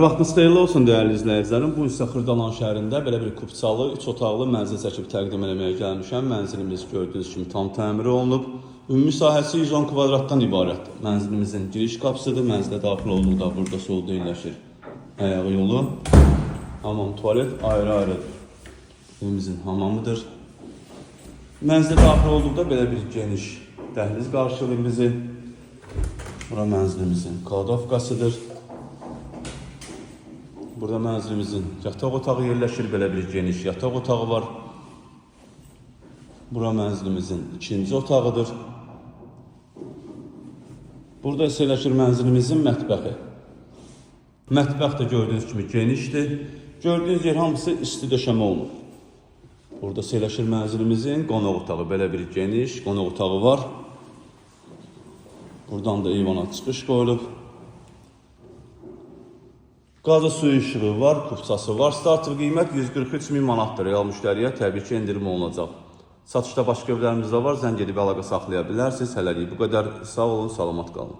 Vaxtınız xeyirli olsun dəyərli izləyicilərim. Bu isə Xırdalan şəhərində belə bir kupçalı, 3 otaqlı mənzil çəkib təqdim etməyə gəlmişəm. Mənzilimiz gördüyünüz kimi tam təmir olunub. Ümumi sahəsi 110 kvadratdan ibarətdir. Mənzilimizin giriş qapısıdır. Mənzilə daxil olduqda burada solda yerləşir ayağı yolu. Hamam, tualet ayrı-ayrıdır. Evimizin hamamıdır. Mənzilə daxil olduqda belə bir geniş dəhliz qarşılayır bizi. Bura mənzilimizin kladovkasıdır. Burada mənzilimizin yataq otağı yerləşir. Belə bir geniş yataq otağı var. Bura mənzilimizin ikinci otağıdır. Burada isə yerləşir mənzilimizin mətbəxi. Mətbəx də gördüyünüz kimi genişdir. Gördüyünüz yer hamısı isti döşəmə olunub. Burada isə yerləşir mənzilimizin qonaq otağı. Belə bir geniş qonaq otağı var. Buradan da eyvana çıxış qoyulub. Qazı suyu işığı var, kupçası var. Startır qiymət 143.000 manatdır. Real müştəriyə təbii ki, endirim olunacaq. Satışda başqa evlərimiz də var. Zəng edib əlaqə saxlaya bilərsiniz. Hələlik bu qədər. Sağ olun, salamat qalın.